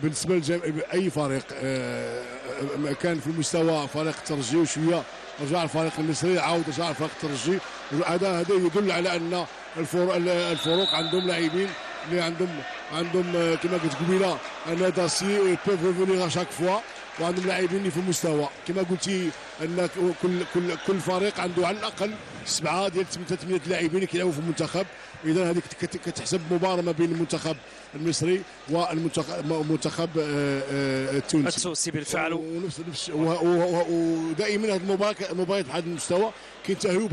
بالنسبه اي فريق كان في المستوى فريق الترجي وشويه رجع الفريق المصري عاود رجع الفريق الترجي. هذا يدل على ان الفروق عندهم لاعبين اللي عندهم كما قلت قبيله ان داسي بيف ريفونيغ شاك فوا، وعندهم لاعبين اللي في المستوى كما قلتي ان كل فريق عنده على الاقل 7 ديال 8 لاعبين كيلعبوا في المنتخب. اذا هذيك كتحسب مباراه ما بين المنتخب المصري والمنتخب التونسي بالفعل. ودائما هذه المباريات بهذا المستوى كينتهيوا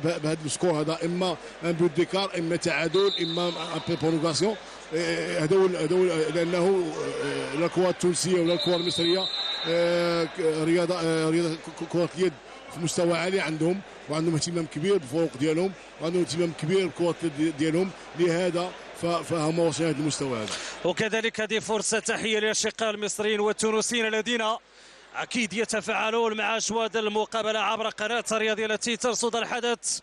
بهذا السكور هذا، اما ان بوت ديكار، اما تعادل، اما ان برولونغاسيون. هذا هو لانه لا الكره التونسيه ولا الكره المصريه رياضه كره اليد في مستوى عالي عندهم، وعندهم اهتمام كبير بالفروق ديالهم، وعندهم اهتمام كبير بالكره ديالهم، لهذا فهم وصلوا هذا المستوى هذا. وكذلك هذه فرصه تحيه للاشقاء المصريين والتونسيين الذين اكيد يتفاعلون مع اجواء المقابله عبر قناه الرياضيه التي ترصد الحدث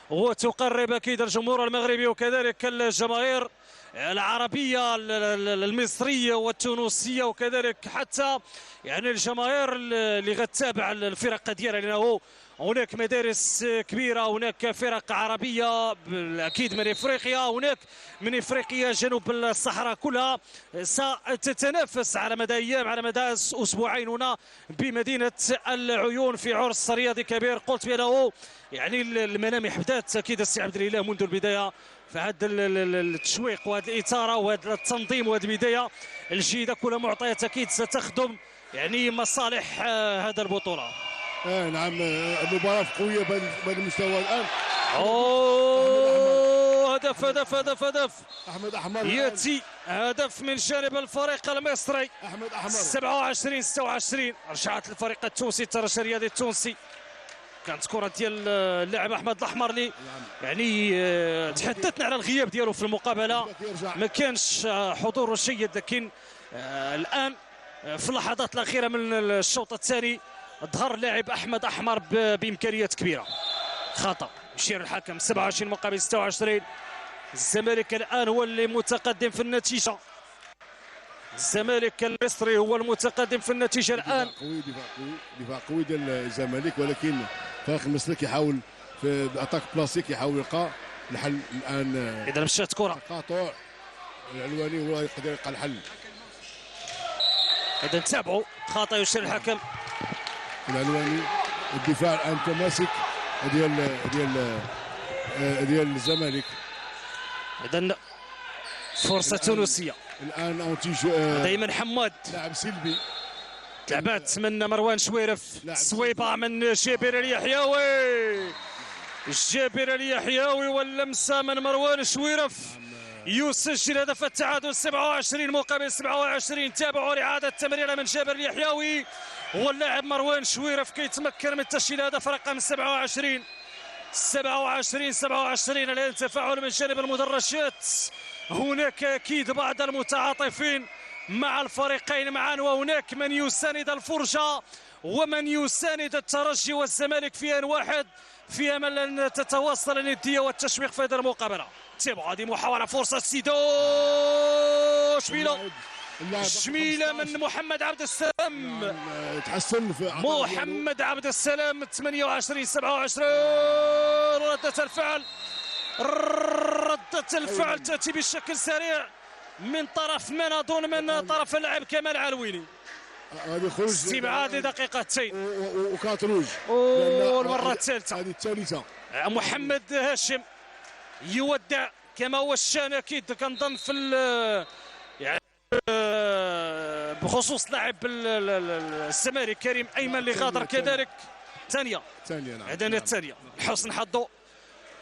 وتقرب اكيد الجمهور المغربي وكذلك الجماهير العربيه المصريه والتونسيه، وكذلك حتى يعني الجماهير اللي غتتابع الفرق ديالها، لانه هناك مدارس كبيره، هناك فرق عربيه اكيد من افريقيا، هناك من افريقيا جنوب الصحراء كلها ستتنافس على مدى ايام، على مدى اسبوعين هنا بمدينه العيون في عرس رياضي كبير. قلت بانه يعني الملامح بدات اكيد السي عبد الاله منذ البدايه، فهذا التشويق وهذه الاثاره وهذا التنظيم وهذه البدايه الجيده كلها معطيات اكيد ستخدم يعني مصالح هذا البطوله. نعم، المباراه قويه بهذا المستوى الان. هدف احمد احمر ياتي هدف من جانب الفريق المصري. احمد احمر 27 رجعت الفريق التونسي الترجي الرياضي التونسي. كانت كره ديال اللاعب احمد الاحمر اللي يعني تحدثنا على الغياب ديالو في المقابله، ما كانش حضور جيد، لكن الان في اللحظات الاخيره من الشوط الثاني ظهر اللاعب احمد احمر بامكانيات كبيره. خطا يشير الحكم 27 مقابل 26. الزمالك الان هو اللي متقدم في النتيجه، الزمالك المصري هو المتقدم في النتيجه الان. دفاع قوي ديال الزمالك، ولكن الفريق المصري كيحاول في الاتاك بلاسيك يحاول يلقى الحل الان. اذا مشات كره تقاطع العلواني هو يقدر يلقى الحل. اذا نتابعوا خطا يشير الحكم العلواني. الدفاع الان متماسك ديال الزمالك. اذا فرصه تونسيه الان اونتيج دائما حماد لاعب سلبي، لعبات من مروان شويرف، صويبه من جابر اليحيوي، جابر اليحيوي واللمسه من مروان شويرف يسجل هدف التعادل 27 مقابل 27. تابعوا لإعادة التمريرة من جابر اليحيوي واللاعب مروان شويرف كيتمكن من تسجيل هدف رقم 27. الآن تفاعل من جانب المدرجات، هناك أكيد بعض المتعاطفين مع الفريقين معا، وهناك من يساند الفرجة ومن يساند الترجي والزمالك في آن واحد، في امل ان تتواصل النديه والتشويق في هذه المقابله. تابعوا هذه محاوله، فرصه سيدو شميله من محمد عبد السلام. تحسن في محمد عبد السلام 28 27. ردة الفعل تاتي بشكل سريع من طرف من اظن من طرف اللاعب كمال علويني. هذه خروج استبعاد لدقيقتين وكانت روج والمره الثالثه. هذه الثالثه. محمد هاشم يودع كما هو الشان اكيد كنظن في يعني بخصوص لاعب الزمالك كريم ايمن اللي غادر كذلك. ثانيه نعم. اذن الثانيه حسن حظه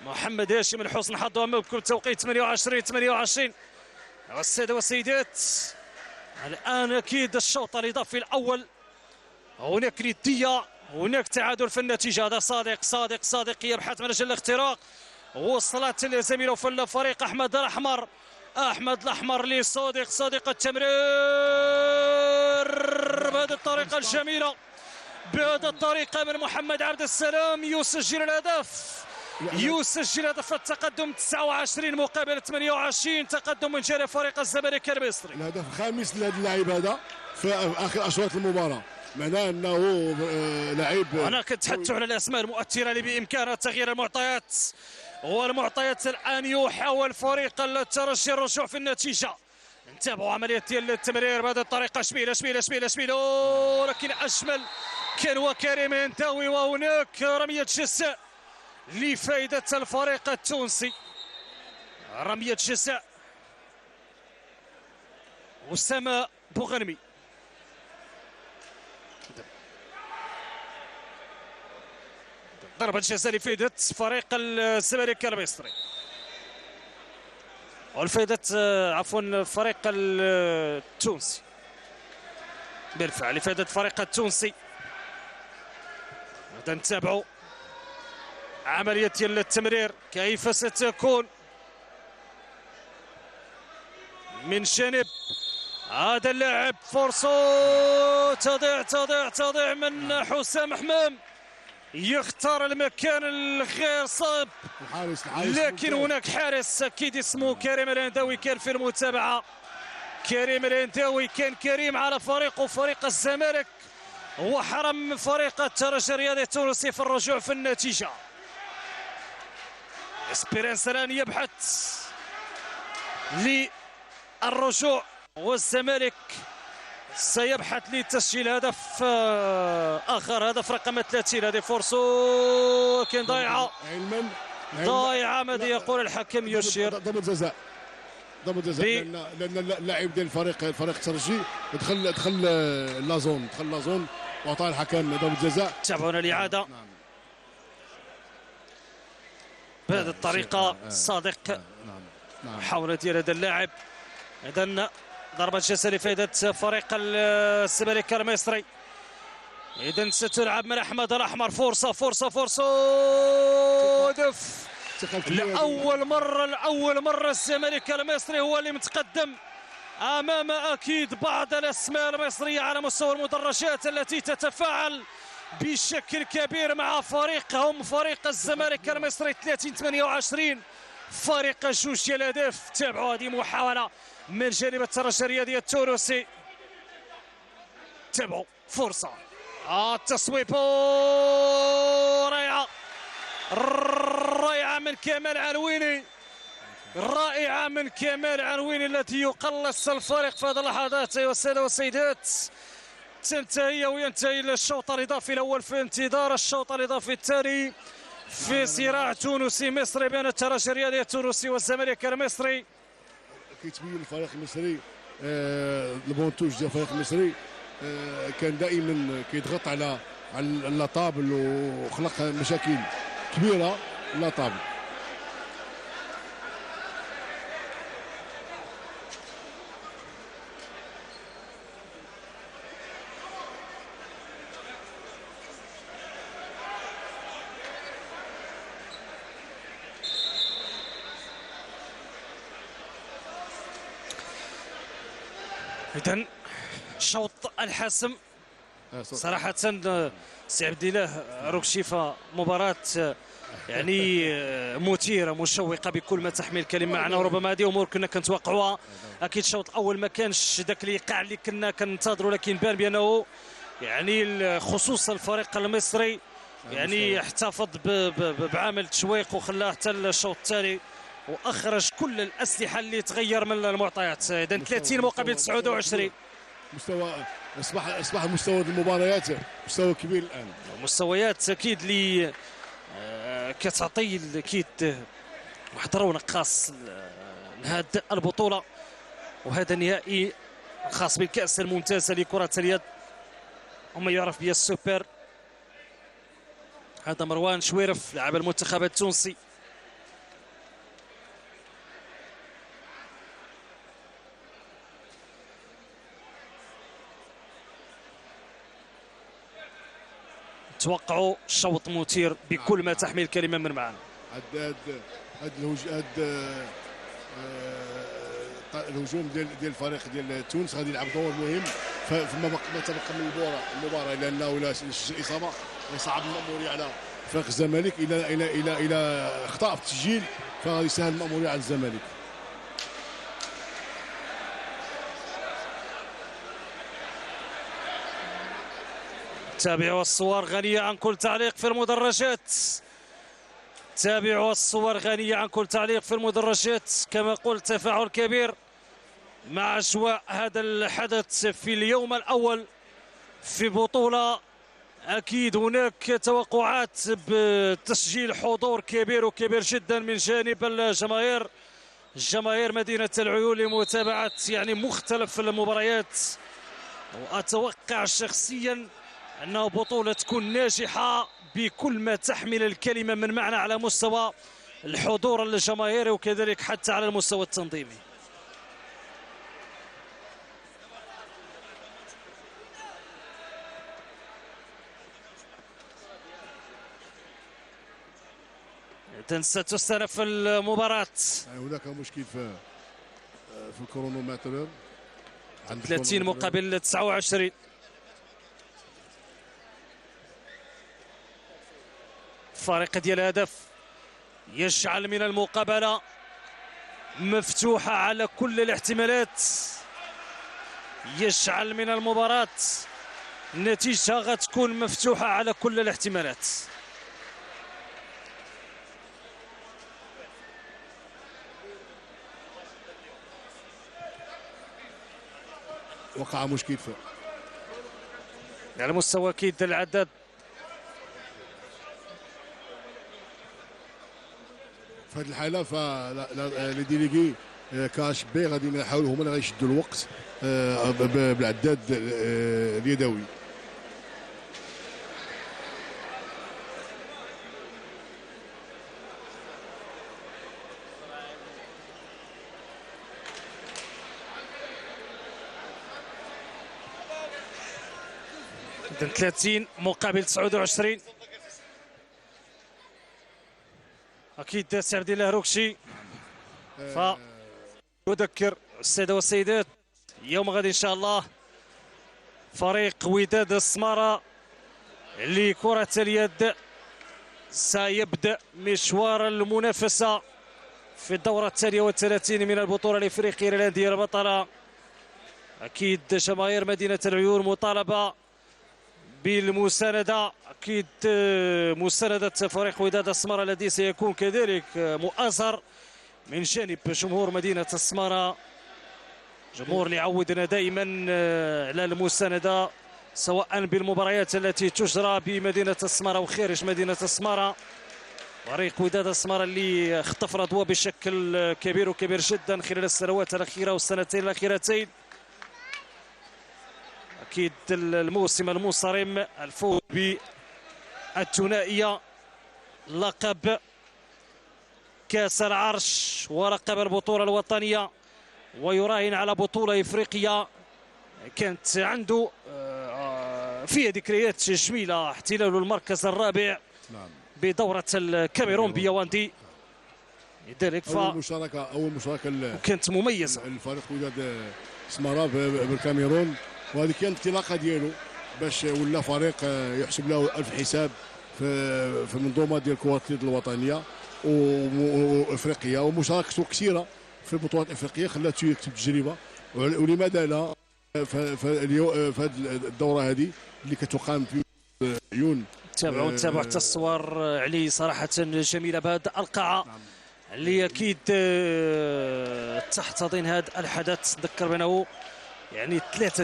محمد هاشم، حسن حظه بكل توقيت 28. الساده والسيدات الان اكيد الشوط الاضافي الاول هناك نديه، هناك تعادل في النتيجه. هذا صادق يبحث من اجل الاختراق، وصلت زميله في الفريق احمد الاحمر لصادق التمرير بهذه الطريقه الجميله، بهذه الطريقه من محمد عبد السلام يسجل الهدف يسجل هدف التقدم 29 مقابل 28. تقدم من جانب فريق الزمالك المصري. الهدف الخامس لهذا اللاعب هذا في اخر اشواط المباراه، معناه انه لاعب. انا كنتحدث على الاسماء المؤثره اللي بامكانها تغيير المعطيات، والمعطيات الان يحاول فريق الترجي الرجوع في النتيجه. نتابعوا عمليه ديال التمرير بهذه الطريقه. شبيله ولكن اجمل كان هو كريم هنداوي، وهناك رميه جزاء لفائده الفريق التونسي. رميه جزاء أسامة بوغنمي. ضربة جزاء لفائدة فريق الزمالك المصري، والفائدة عفوا الفريق التونسي، بالفعل لفائدة الفريق التونسي. غدا نتابعوا عملية ديال التمرير كيف ستكون من جانب هذا اللاعب. فرصة تضيع من حسام حمام، يختار المكان الغير صعب، لكن هناك حارس اكيد اسمه كريم الهنداوي كان في المتابعه. كريم الهنداوي كان كريم على فريقه فريق الزمالك، وحرم فريق الترجي الرياضي التونسي في الرجوع في النتيجه. اسبيرانس الان يبحث للرجوع، والزمالك سيبحث لتسجيل هدف اخر، هدف رقم 30. هذه فرصه كان ضايعه ماذا يقول الحكم؟ يشير ضربة جزاء لان اللاعب ديال الفريق الترجي دخل لازون وعطى الحكم ضربة جزاء. تابعونا الاعاده بهذه الطريقه. صادق حاول ديال هذا اللاعب. اذا ضربة جزاء لفائدة فريق الزمالك المصري. إذا ستلعب من أحمد الأحمر. فرصة هدف لأول مرة الزمالك المصري هو اللي متقدم أمام أكيد بعض الأسماء المصرية على مستوى المدرجات التي تتفاعل بشكل كبير مع فريقهم فريق الزمالك المصري 30-28 فريق جوج ديال الاهداف. تابعوا هذه محاولة من جانب الترجي الرياضي التونسي. تابعوا فرصة التصويب رائعة من كمال علويني، رائعة من كمال علويني الذي يقلص الفريق في هذه اللحظات. أيها السادة والسيدات، تنتهي وينتهي الشوط الإضافي الأول في انتظار الشوط الإضافي الثاني في صراع تونسي مصري بين الترجي الرياضي التونسي والزمالك المصري. كيتبين الفريق المصري البونتوج ديال الفريق المصري كان دائما كيضغط على لاطابل وخلق مشاكل كبيره لاطابل. إذن شوط الحسم صراحة سي عبد الله روكشيفا، مباراة يعني مثيرة مشوقة بكل ما تحمل الكلمة معنا، وربما هذه أمور كنا كنتوقعوها. أكيد الشوط الأول ما كانش ذاك الإيقاع اللي كنا كننتظروا، لكن بان بأنه يعني خصوصا الفريق المصري يعني احتفظ بعمل تشويق وخلاه حتى الشوط الثاني واخرج كل الاسلحه اللي تغير من المعطيات. اذا 30 مقابل 29 مستوى اصبح مستوى المباريات مستوى كبير الان. مستويات اكيد اللي كتعطي اكيد واحد رونق خاص لهذه البطوله، وهذا نهائي خاص بالكاس الممتازه لكره اليد وما يعرف به السوبر. هذا مروان شويرف لاعب المنتخب التونسي. توقعوا شوط مثير بكل ما تحمل الكلمه من معنى. الهجوم ديال الفريق ديال تونس غادي يلعب دور مهم فيما تبقى من المباراه، لانه لا اصابه يصعب الامور على فريق الزمالك الى اخطاء في التسجيل، فغادي يسهل المأمورية على الزمالك. تابعوا الصور غنية عن كل تعليق في المدرجات. تابعوا الصور غنية عن كل تعليق في المدرجات. كما قلت تفاعل كبير مع أجواء هذا الحدث في اليوم الأول في بطولة. أكيد هناك توقعات بتسجيل حضور كبير وكبير جدا من جانب جماهير مدينة العيون لمتابعة يعني مختلف المباريات. وأتوقع شخصيا أنه بطولة تكون ناجحة بكل ما تحمل الكلمة من معنى على مستوى الحضور الجماهيري وكذلك حتى على المستوى التنظيمي. إذن ستستأنف المباراة. هناك مشكل في الكرونومتر. 30 مقابل 29. فارق ديال الهدف يجعل من المقابلة مفتوحة على كل الاحتمالات، يجعل من المباراة النتيجة غتكون مفتوحة على كل الاحتمالات. وقع مشكل على مستوى اكيد العداد. في هذه الحاله لي ديليغي كاش بي غادي يحاولوا هما اللي غيشدوا الوقت بالعداد اليدوي. إذن 30 مقابل 29. اكيد سي عبد الله روكشي. فأذكر الساده والسيدات اليوم غادي ان شاء الله فريق وداد السماره لكره اليد سيبدا مشوار المنافسه في الدوره الثانيه والثلاثين من البطوله الافريقيه للانديه البطله. اكيد جماهير مدينه العيون مطالبه بالمساندة، أكيد مساندة فريق وداد السمارة الذي سيكون كذلك مؤازر من جانب جمهور مدينة السمارة، جمهور اللي عودنا دائما على المساندة سواء بالمباريات التي تجرى بمدينة السمارة وخارج مدينة السمارة. فريق وداد السمارة اللي خطف الأضواء بشكل كبير وكبير جدا خلال السنوات الأخيرة والسنتين الأخيرتين. أكيد الموسم المنصرم الفوز بالثنائية لقب كأس العرش ولقب البطولة الوطنية، ويراهن على بطولة إفريقية كانت عنده فيها ذكريات جميلة، احتلال المركز الرابع بدورة الكاميرون بيواندي. لذلك أول مشاركة كانت مميزة الفريق وداد السمارة بالكاميرون، وهذه كانت انطلاقه ديالو باش ولا فريق يحسب له الف حساب في المنظومه ديال كره اليد الوطنيه وافريقيا، ومشاركته كثيره في البطولات الافريقيه خلاته يكتب تجربه. ولماذا لا في هذه الدوره هذه اللي كتقام في عيون. تابعوا حتى الصور علي صراحه جميله بهذه القاعه اللي اكيد تحتضن هذا الحدث. نذكر بانه يعني ثلاثة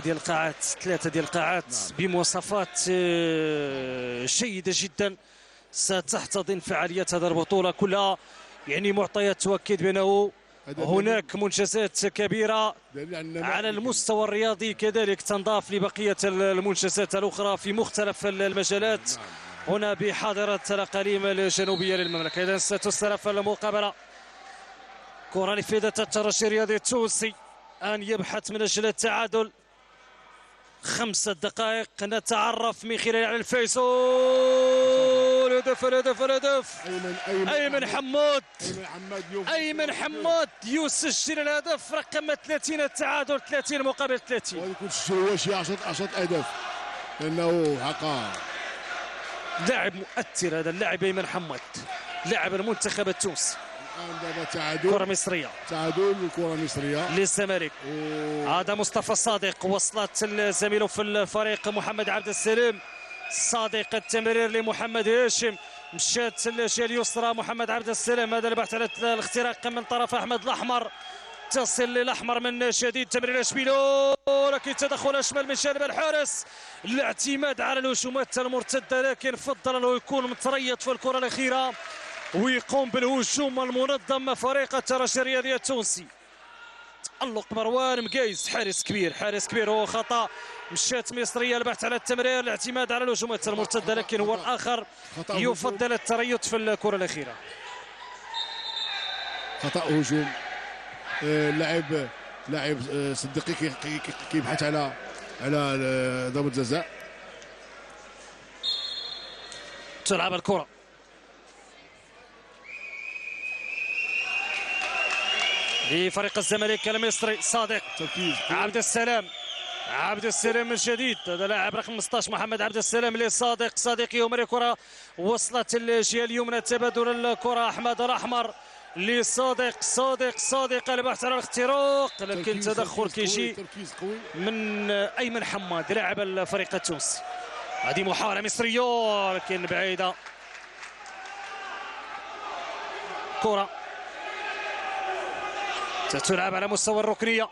ديال القاعات بمواصفات جيدة جدا ستحتضن فعاليات هذه البطولة كلها، يعني معطيات تؤكد بأنه هناك منجزات كبيرة على المستوى الرياضي، كذلك تنضاف لبقية المنجزات الأخرى في مختلف المجالات هنا بحاضرة الأقاليم الجنوبية للمملكة. إذن ستستأنف المقابلة. كرة لفائدة الترجي الرياضي التونسي أن يبحث من أجل التعادل. 5 دقائق نتعرف من خلال على الفيصل. الهدف أيمن حمود يسجل الهدف رقم 30. التعادل 30 مقابل 30. ويكون شي 10 أهداف لأنه حقا لاعب مؤثر هذا اللاعب ايمن حماد لاعب المنتخب التونسي. الان دابا تعادل، كره مصريه، تعادل الكره مصريه للزمالك. هذا مصطفى الصادق، وصلت زميله في الفريق محمد عبد السلام. صادق التمرير لمحمد هاشم، مشات الجهه اليسرى محمد عبد السلام، هذا البحث على الاختراق من طرف احمد الاحمر، تصل للاحمر من شديد، تمرير اشبيلو، لكن تدخل اشمل من جانب الحارس، الاعتماد على الهجومات المرتده، لكن فضل انه يكون متريث في الكره الاخيره ويقوم بالهجوم المنظم فريق الترجي الرياضي التونسي. تألق مروان مقايس، حارس كبير، حارس كبير. هو خطأ، مشات مصرية البحث على التمرير، الاعتماد على الهجومات المرتدة، لكن هو الآخر يفضل التريث في الكرة الأخيرة. خطأ هجوم. لاعب صديقي كيبحث على ضربة جزاء. تلعب الكرة لفريق الزمالك المصري. صادق، عبد السلام، عبد السلام من جديد، هذا لاعب رقم 15 محمد عبد السلام لصادق. صادق يمر الكرة، وصلت الجهة اليمنى، تبادل الكرة احمد الاحمر لصادق. صادق البحث على الاختراق، لكن تدخل كيجي من ايمن حماد لاعب الفريق التونسي. هذه محاولة مصرية لكن بعيدة. كرة تلعب على مستوى الركنية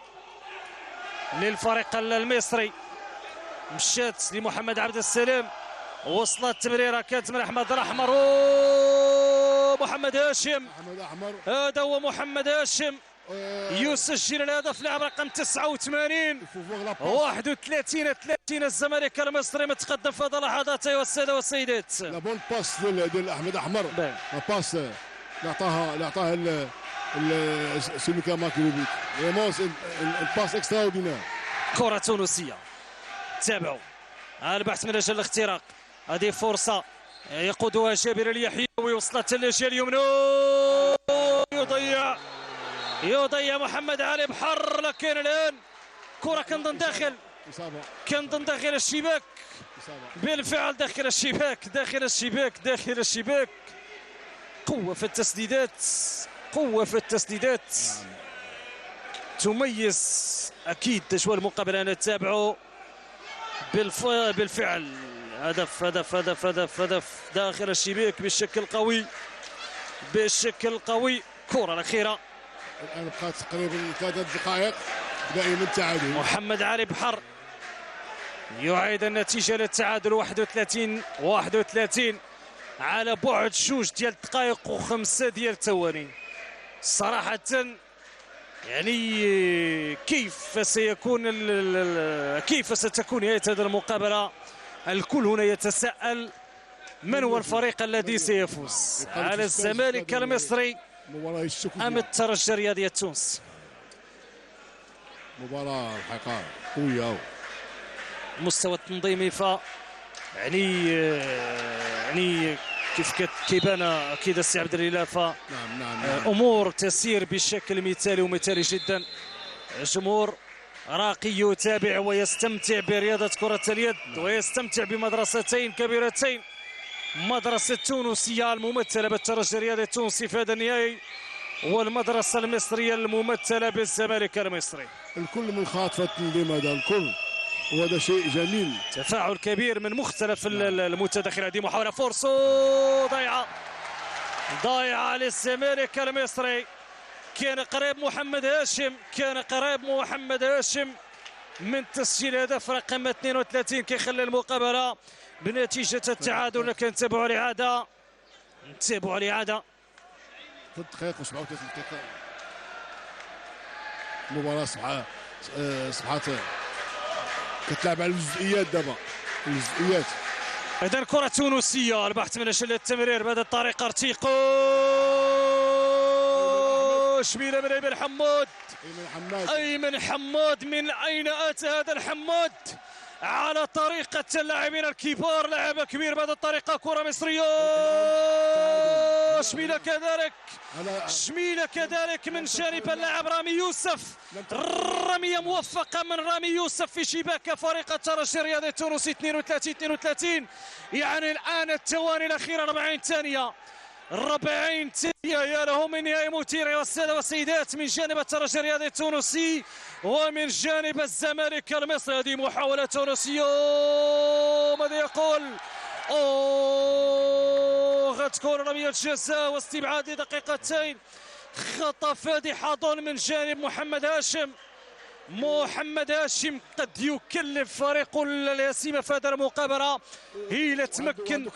للفريق المصري، مشات لمحمد عبد السلام، وصلت تمريرة كانت من احمد الاحمر ومحمد هاشم. هذا هو محمد هاشم يسجل الهدف، لاعب رقم 89. 31 الزمالك المصري متقدم في هذه اللحظات. ايها الساده والسيدات، لا بون باس ديال احمد احمر، لا باس اللي عطاها سيميكا ماكيوبيك، الباس اكسترا اوردينير. كرة تونسية، تابعوا البحث من اجل الاختراق. هذه فرصة يقودها جابر اليحيى، ووصلت للجهة اليمنى، يضيع محمد علي بحر، لكن الان كرة كنظن داخل الشباك، بالفعل داخل الشباك. قوة في التسديدات، تميز اكيد تجوال المقابله نتابعه. بالفعل هدف داخل الشباك بشكل قوي. كرة الأخيرة الآن بقات تقريبا 3 دقائق دائما التعادل. محمد علي بحر يعيد النتيجة للتعادل 31 على بعد 2 ديال الدقائق و5 ديال الثواني. صراحة يعني كيف ستكون نهاية هذه المقابلة؟ الكل هنا يتساءل من هو الفريق الذي سيفوز، على الزمالك المصري أم الترجي الرياضي التونسي؟ مباراة حقيقة قوية، مستوى التنظيمي يعني كيف كيبان اكيد السي عبد الاله. نعم. امور تسير بشكل مثالي جدا. جمهور راقي يتابع ويستمتع برياضه كره اليد، ويستمتع بمدرستين كبيرتين، مدرسه التونسيه الممثله بالترجي الرياضي التونسي في هذا النهائي، والمدرسه المصريه الممثله بالزمالك المصري. الكل من خاطفه التنظيم هذا الكل، وهذا شيء جميل. تفاعل كبير من مختلف المتدخلين. هذه محاولة، فرصة ضايعة للزمالك المصري. كان قريب محمد هاشم من تسجيل هدف رقم 32 كيخلي المقابلة بنتيجة التعادل. لكن نتابعوا الإعادة. 3 دقائق و37 دقيقة. المباراة صبحات كتلعب على الجزئيات دابا، الجزئيات. إذا كرة تونسية، البحث من أجل التمرير بهذه الطريقة. ارتيقو شميلة من أيمن حماد. من أين أتى هذا الحماد على طريقة اللاعبين الكبار. لاعب كبير بهذه الطريقة. كرة مصرية، شميلة كذلك، شميلة كذلك من جانب اللاعب رامي يوسف. رمية موفقة من رامي يوسف في شباك فريق الترجي الرياضي التونسي. 32 يعني الآن الثواني الأخيرة 40 ثانية. 40 ثانية يا له من نهاية مثيرة والسادة والسيدات من جانب الترجي الرياضي التونسي ومن جانب الزمالك المصري. هذه محاولة تونسية، ماذا يقول؟ غتكون رمية جزاء واستبعاد لدقيقتين. خطأ فادح أظن من جانب محمد هاشم. محمد هاشم قد يكلف فريقه الياسيمة في هذه المقابلة. هي تمكن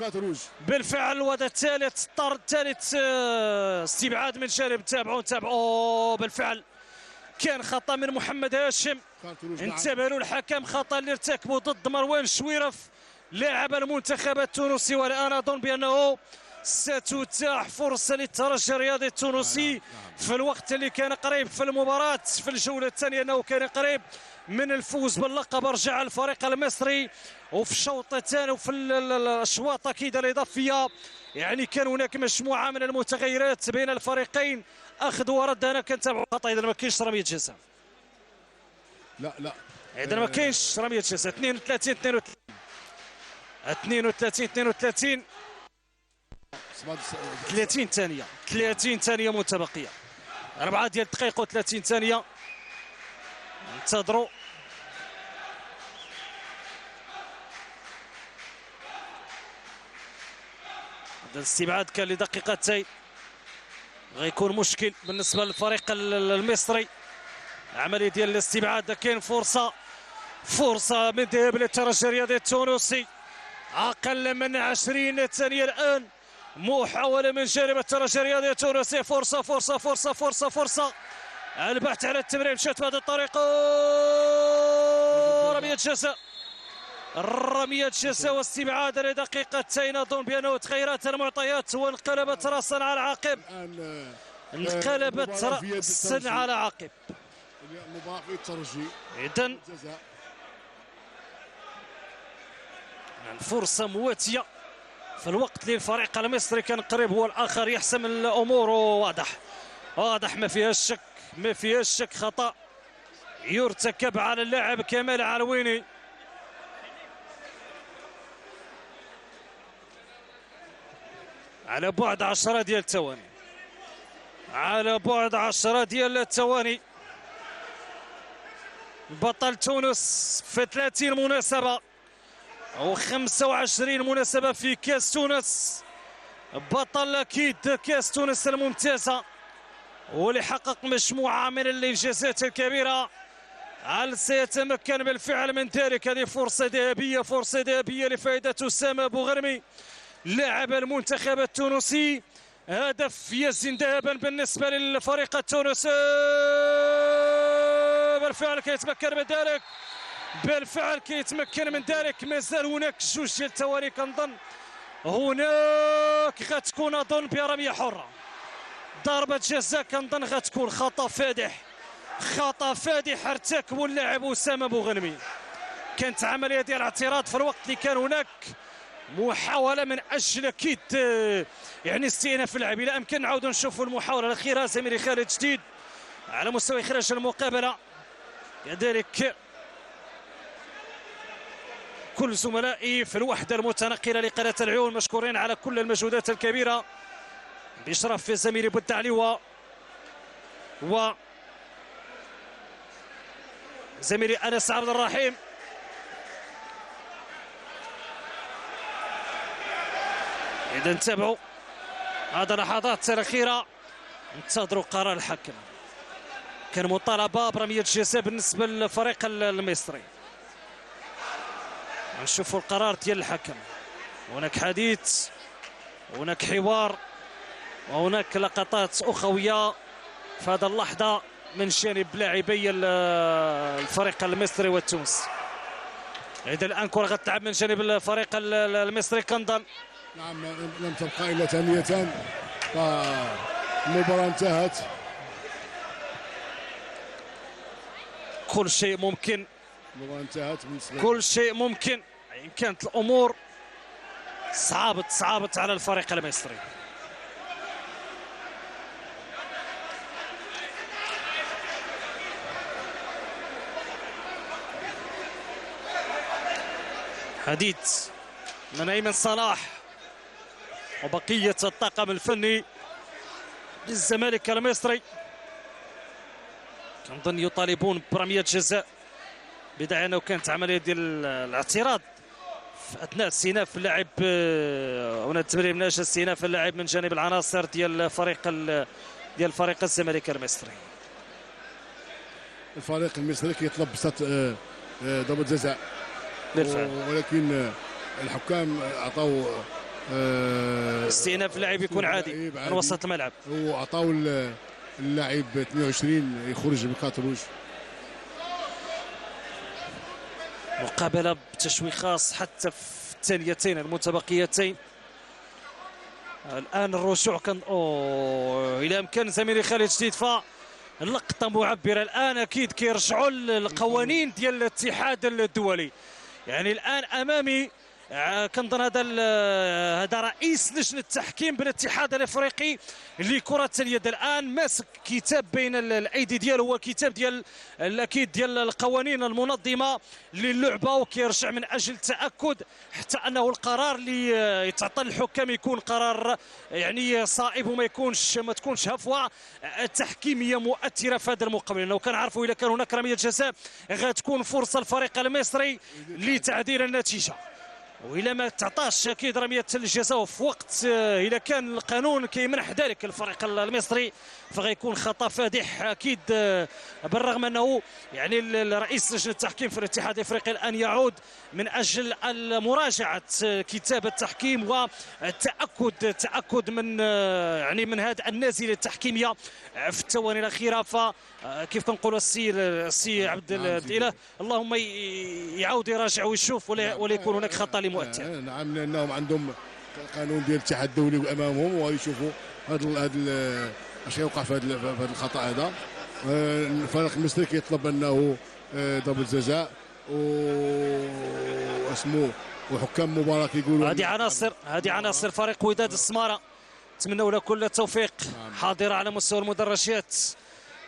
بالفعل. وهذا الثالث استبعاد من جانب. تابعوا بالفعل كان خطأ من محمد هاشم. انتبه له الحكم، خطأ اللي ارتكبه ضد مروان شويرف لاعب المنتخب التونسي. والآن أظن بأنه ستتاح فرصة للترجي الرياضي التونسي في الوقت اللي كان قريب في المباراة في الجولة الثانية، أنه كان قريب من الفوز باللقب. رجع الفريق المصري وفي الشوط الثاني وفي الأشواط أكيد الإضافية يعني كان هناك مجموعة من المتغيرات بين الفريقين. أخذ ورد. أنا كنتابع خطأ إذا ما كاينش رمية جزاء. لا إذا ما كاينش رمية جزاء. 32 30 ثانية. 30 ثانية متبقية. 4 ديال الدقائق و30 ثانية. انتظروا. هذا الاستبعاد كان لدقيقتين، غيكون مشكل بالنسبة للفريق المصري. عملية ديال الاستبعاد. كاين فرصة من ذهاب للترجي الرياضي التونسي. أقل من 20 ثانية الآن. محاولة من جانب الترجي الرياضي التونسي. فرصة البحث على التمرير. مشات بهذه الطريقة. رمية جزاء واستبعاد لدقيقتين. أظن بأنه تغيرات المعطيات وانقلبت رأسا على عقب. انقلبت رأسا على عقب. مباراة في الترجي. إذن الفرصة مواتية في الوقت اللي الفريق المصري كان قريب هو الآخر يحسم الأمور. واضح ما فيهاش شك خطأ يرتكب على اللاعب كمال علويني. على بعد 10 ديال الثواني. بطل تونس في 30 مناسبة أو 25 مناسبة في كأس تونس. بطل أكيد كأس تونس الممتازة واللي حقق مجموعة من الإنجازات الكبيرة. هل سيتمكن بالفعل من ذلك؟ هذه فرصة ذهبية لفائدة أسامة بوغرمي لاعب المنتخب التونسي. هدف يزن ذهبا بالنسبة للفريق التونسي. بالفعل كيتمكن من ذلك. مازال هناك 2 ديال الثواني. كنظن هناك غتكون أظن برمية حرة. ضربة جزاء كنظن غتكون خطأ فادح ارتكبه اللاعب أسامة بوغنمي. كانت عملية ديال اعتراض في الوقت اللي كان هناك محاولة من أجل أكيد يعني استئناف اللعب. إلى أمكن نعاودوا نشوفوا المحاولة الأخيرة. زميلي خالد جديد على مستوى إخراج المقابلة. كذلك كل زملائي في الوحدة المتنقلة لقناة العيون مشكورين على كل المجهودات الكبيرة بإشراف زميلي بودعلي و زميلي أنس عبد الرحيم. إذا انتبهوا هذه اللحظات الأخيرة. انتظروا قرار الحكم. كان مطالبة برمية جزاء بالنسبة للفريق المصري. نشوفوا القرار ديال الحكم. هناك حديث، هناك حوار، وهناك لقطات أخوية في هذه اللحظة من جانب لاعبي الفريق المصري والتونسي. إذا الآن كرة غتلعب من جانب الفريق المصري كنظن. نعم لم تبقى إلا ثانيتان فالمباراة انتهت. كل شيء ممكن المباراة انتهت بالنسبة كل شيء ممكن. إن كانت الأمور صعبت على الفريق المصري. حديث من أيمن صلاح وبقية الطاقم الفني للزمالك المصري. كنظن يطالبون برمية جزاء بداية أنه كانت عملية ديال الاعتراض في أثناء استئناف اللاعب هنا التمرير من أجل استئناف اللاعب من جانب العناصر ديال فريق الزمالك المصري. الفريق المصري كيطلب ضربة جزاء بالفعل، ولكن الحكام عطاو استئناف اللاعب يكون عادي من وسط الملعب، وعطاو اللاعب 22 يخرج بكارت روج. مقابلة بتشويق خاص حتى في الثانيتين المتبقيتين. الآن الرجوع كان إلى أمكان زميلي خالد جديد فاللقطة معبرة. الآن أكيد كيرجعوا القوانين ديال الاتحاد الدولي. يعني الآن أمامي كنظن هذا رئيس لجنة التحكيم بالاتحاد الافريقي لكرة اليد. الان ماسك كتاب بين الايدي ديالو، هو كتاب ديال الاكيد ديال القوانين المنظمه للعبه، وكيرجع من اجل التاكد حتى انه القرار اللي يتعطى للحكام يكون قرار يعني صائب وما تكونش هفوه تحكيميه مؤثره في هذا المقابله. لو كنعرفوا اذا كان هناك رميه جزاء غتكون فرصه للفريق المصري لتعديل النتيجه، وإلا ما تعطاش أكيد رمية الجزاء في وقت إذا كان القانون كيمنح ذلك الفريق المصري فغيكون خطأ فادح أكيد. بالرغم أنه يعني الرئيس لجنة التحكيم في الاتحاد الافريقي الآن يعود من أجل مراجعة كتاب التحكيم والتأكد من يعني من هذه النازلة التحكيمية في الثواني الأخيرة. فكيف كنقولوا السي عبد الإله اللهم يعاود يراجع ويشوف ولا يكون هناك خطأ لمؤثر. نعم، لأنهم عندهم قانون ديال الاتحاد الدولي أمامهم ويشوفوا هذا اش يوقع في هذا الخطأ هذا. الفريق المصري كيطلب انه ضربة جزاء واسمه وحكام مباراة كيقولوا هذه عناصر فريق وداد السمارة، نتمنوا له كل التوفيق. حاضرة على مستوى المدرجات،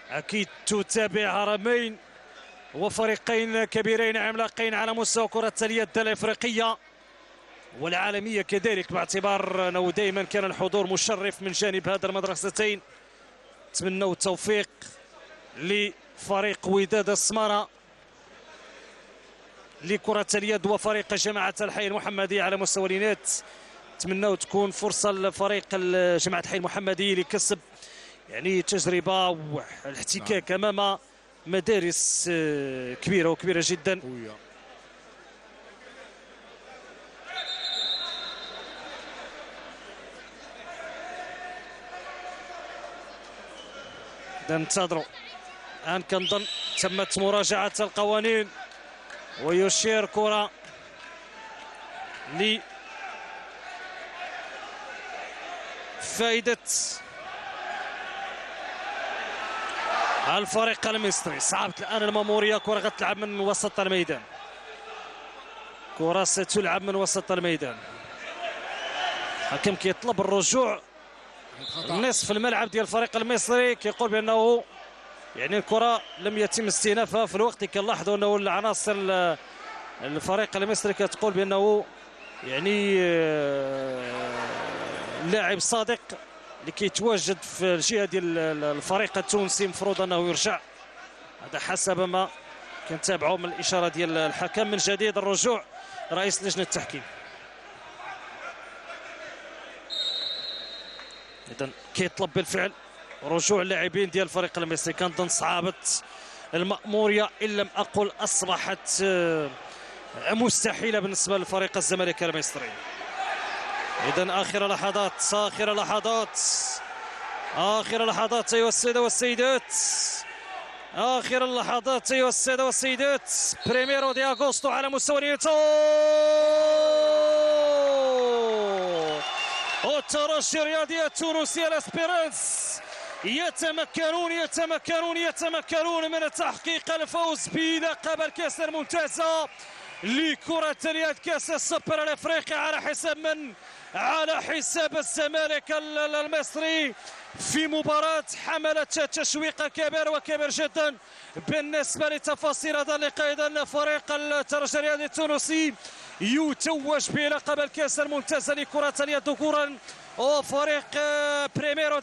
اكيد تتابع هرمين وفريقين كبيرين عملاقين على مستوى كرة اليد الافريقية والعالمية كذلك، باعتبار انه دائما كان الحضور مشرف من جانب هذه المدرستين. نتمنوا التوفيق لفريق وداد السمارة لكرة اليد وفريق جماعة الحي المحمدي على مستوى الإناث. نتمنوا تكون فرصة لفريق جماعة الحي المحمدي لكسب يعني تجربة والاحتكاك أمام مدارس كبيرة جدا. ننتظروا الآن. كنظن تمت مراجعة القوانين ويشير كرة لفائدة الفريق المصري. صعبت الآن المامورية، كرة غتلعب من وسط الميدان، كرة ستلعب من وسط الميدان. الحكم كيطلب الرجوع نصف الملعب ديال الفريق المصري، كيقول بأنه يعني الكرة لم يتم استئنافها في الوقت. كنلاحظوا أنه العناصر الفريق المصري كتقول بأنه يعني اللاعب صادق اللي كيتواجد في الجهة ديال الفريق التونسي مفروض أنه يرجع. هذا حسب ما كنتابعوا من الإشارة ديال الحكم. من جديد الرجوع رئيس لجنة التحكيم. إذن كيطلب بالفعل رجوع اللاعبين ديال الفريق المصري. كنظن صعبت المأمورية إن لم أقل أصبحت مستحيلة بالنسبة لفريق الزمالك المصري. إذن آخر لحظات أيها السادة والسيدات، آخر اللحظات أيها السادة والسيدات. بريميرو دي أغوستو على مستوى اليوتيوب، والترجي الرياضي التونسي الاسبيرانس يتمكنون من تحقيق الفوز بلقب الكأس الممتازة لكرة اليد كأس السوبر الافريقي. على حساب من؟ على حساب الزمالك المصري في مباراة حملت تشويق كبير وكبير جدا. بالنسبة لتفاصيل هذا اللقاء، إذن فريق الترجي الرياضي التونسي يتوج بلقب الكأس الممتاز لكرة اليد ذكورا، وفريق بريميرو